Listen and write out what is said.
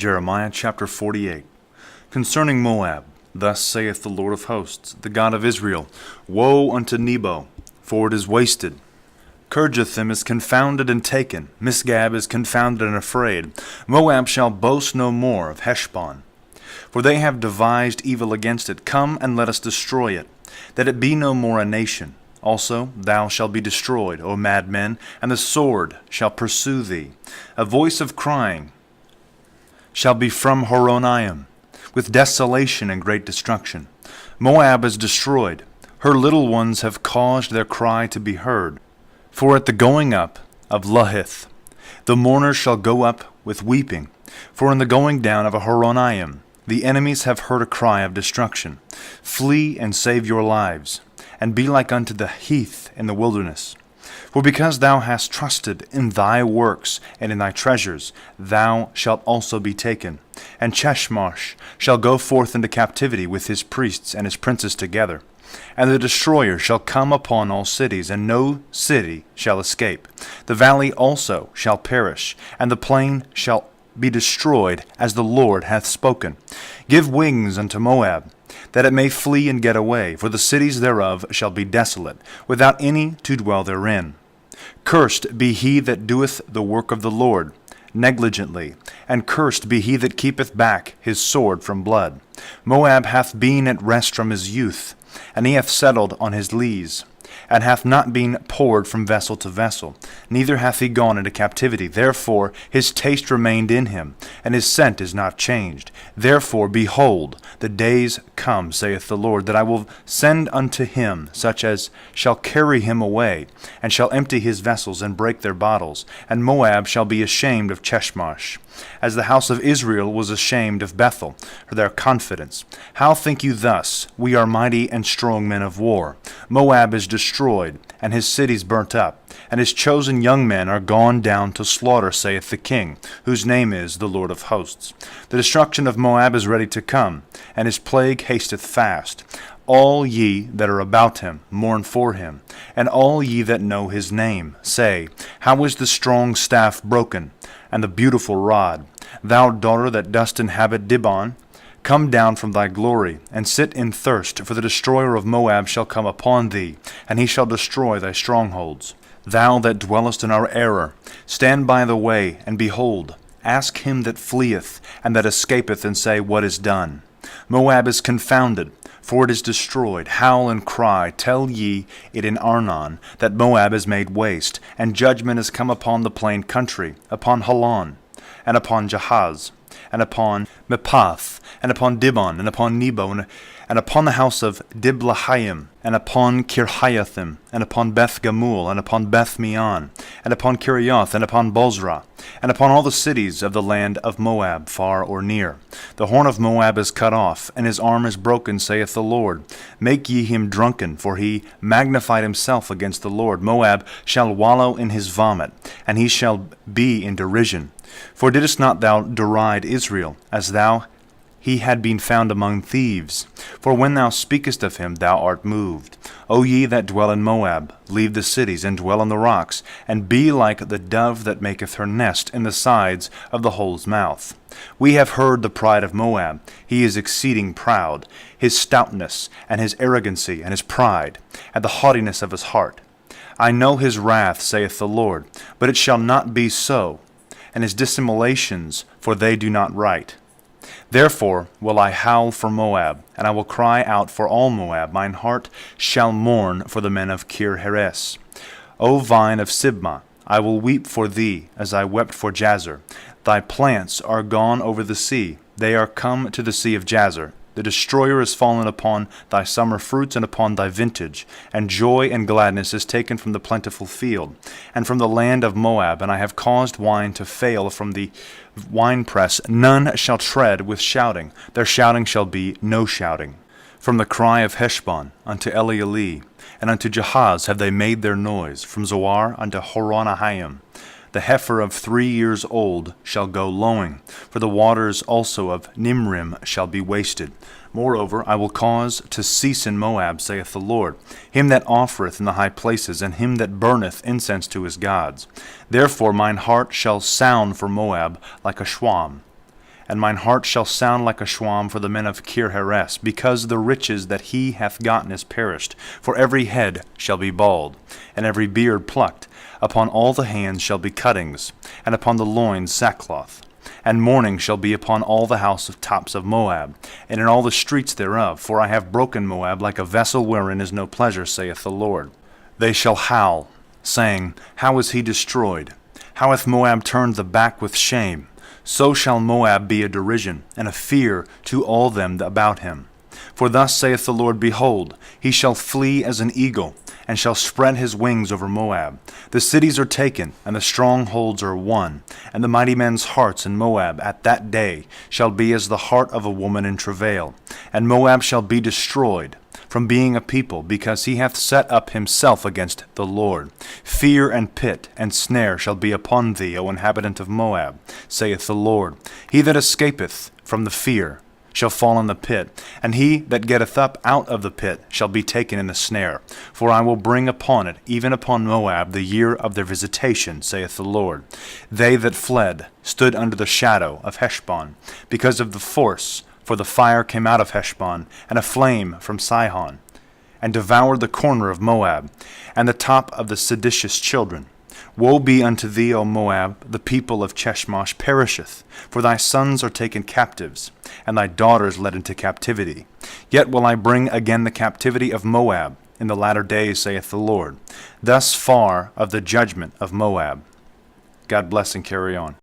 Jeremiah chapter 48. Concerning Moab, thus saith the Lord of hosts, the God of Israel, Woe unto Nebo, for it is wasted. Kirjathaim is confounded and taken, Misgab is confounded and afraid. Moab shall boast no more of Heshbon, for they have devised evil against it. Come and let us destroy it, that it be no more a nation. Also thou shalt be destroyed, O Madmen, and the sword shall pursue thee. A voice of crying shall be from Horonaim, with desolation and great destruction. Moab is destroyed, her little ones have caused their cry to be heard. For at the going up of Luhith, the mourner shall go up with weeping. For in the going down of a Horonaim, the enemies have heard a cry of destruction. Flee and save your lives, and be like unto the heath in the wilderness. For because thou hast trusted in thy works and in thy treasures, thou shalt also be taken. And Chemosh shall go forth into captivity with his priests and his princes together. And the destroyer shall come upon all cities, and no city shall escape. The valley also shall perish, and the plain shall be destroyed, as the Lord hath spoken. Give wings unto Moab, that it may flee and get away, for the cities thereof shall be desolate, without any to dwell therein. Cursed be he that doeth the work of the Lord negligently, and cursed be he that keepeth back his sword from blood. Moab hath been at rest from his youth, and he hath settled on his lees, and hath not been poured from vessel to vessel, neither hath he gone into captivity. Therefore his taste remained in him, and his scent is not changed. Therefore, behold, the days come, saith the Lord, that I will send unto him such as shall carry him away, and shall empty his vessels, and break their bottles. And Moab shall be ashamed of Chemosh, as the house of Israel was ashamed of Bethel, for their confidence. How think you thus? We are mighty and strong men of war. Moab is destroyed, and his cities burnt up, and his chosen young men are gone down to slaughter, saith the King, whose name is the Lord of hosts. The destruction of Moab is ready to come, and his plague hasteth fast. All ye that are about him mourn for him, and all ye that know his name say, How is the strong staff broken, and the beautiful rod? Thou daughter that dost inhabit Dibon, come down from thy glory, and sit in thirst, for the destroyer of Moab shall come upon thee, and he shall destroy thy strongholds. Thou that dwellest in our error, stand by the way, and behold, ask him that fleeth, and that escapeth, and say, What is done? Moab is confounded, for it is destroyed. Howl and cry, tell ye it in Arnon, that Moab is made waste, and judgment is come upon the plain country, upon Halon, and upon Jahaz, and upon Mephath, and upon Dibon, and upon Nebo, and upon the house of Diblahaim, and upon Kirjathaim, and upon Beth Gamul, and upon Beth Meon, and upon Kirioth, and upon Bozrah, and upon all the cities of the land of Moab, far or near. The horn of Moab is cut off, and his arm is broken, saith the Lord. Make ye him drunken, for he magnified himself against the Lord. Moab shall wallow in his vomit, and he shall be in derision. For didst not thou deride Israel, as thou he had been found among thieves? For when thou speakest of him, thou art moved. O ye that dwell in Moab, leave the cities, and dwell on the rocks, and be like the dove that maketh her nest in the sides of the hole's mouth. We have heard the pride of Moab. He is exceeding proud, his stoutness, and his arrogancy, and his pride, and the haughtiness of his heart. I know his wrath, saith the Lord, but it shall not be so, and his dissimulations, for they do not right. Therefore will I howl for Moab, and I will cry out for all Moab. Mine heart shall mourn for the men of Kir-Heres. O vine of Sibmah, I will weep for thee, as I wept for Jazer. Thy plants are gone over the sea, they are come to the sea of Jazer. The destroyer is fallen upon thy summer fruits and upon thy vintage, and joy and gladness is taken from the plentiful field, and from the land of Moab, and I have caused wine to fail from the winepress. None shall tread with shouting, their shouting shall be no shouting. From the cry of Heshbon unto Elealeh, and unto Jahaz have they made their noise, from Zoar unto Horonaim. The heifer of 3 years old shall go lowing, for the waters also of Nimrim shall be wasted. Moreover, I will cause to cease in Moab, saith the Lord, him that offereth in the high places, and him that burneth incense to his gods. Therefore mine heart shall sound for Moab like a shawm, and mine heart shall sound like a shawm for the men of Kirjathaim, because the riches that he hath gotten is perished. For every head shall be bald, and every beard plucked. Upon all the hands shall be cuttings, and upon the loins sackcloth. And mourning shall be upon all the house of tops of Moab, and in all the streets thereof. For I have broken Moab like a vessel wherein is no pleasure, saith the Lord. They shall howl, saying, How is he destroyed? How hath Moab turned the back with shame? So shall Moab be a derision, and a fear to all them about him. For thus saith the Lord, Behold, he shall flee as an eagle, and shall spread his wings over Moab. The cities are taken, and the strongholds are won, and the mighty men's hearts in Moab at that day shall be as the heart of a woman in travail. And Moab shall be destroyed from being a people, because he hath set up himself against the Lord. Fear and pit and snare shall be upon thee, O inhabitant of Moab, saith the Lord. He that escapeth from the fear shall fall in the pit, and he that getteth up out of the pit shall be taken in the snare. For I will bring upon it, even upon Moab, the year of their visitation, saith the Lord. They that fled stood under the shadow of Heshbon, because of the force, for the fire came out of Heshbon, and a flame from Sihon, and devoured the corner of Moab, and the top of the seditious children. Woe be unto thee, O Moab, the people of Chemosh perisheth, for thy sons are taken captives, and thy daughters led into captivity. Yet will I bring again the captivity of Moab in the latter days, saith the Lord. Thus far of the judgment of Moab. God bless and carry on.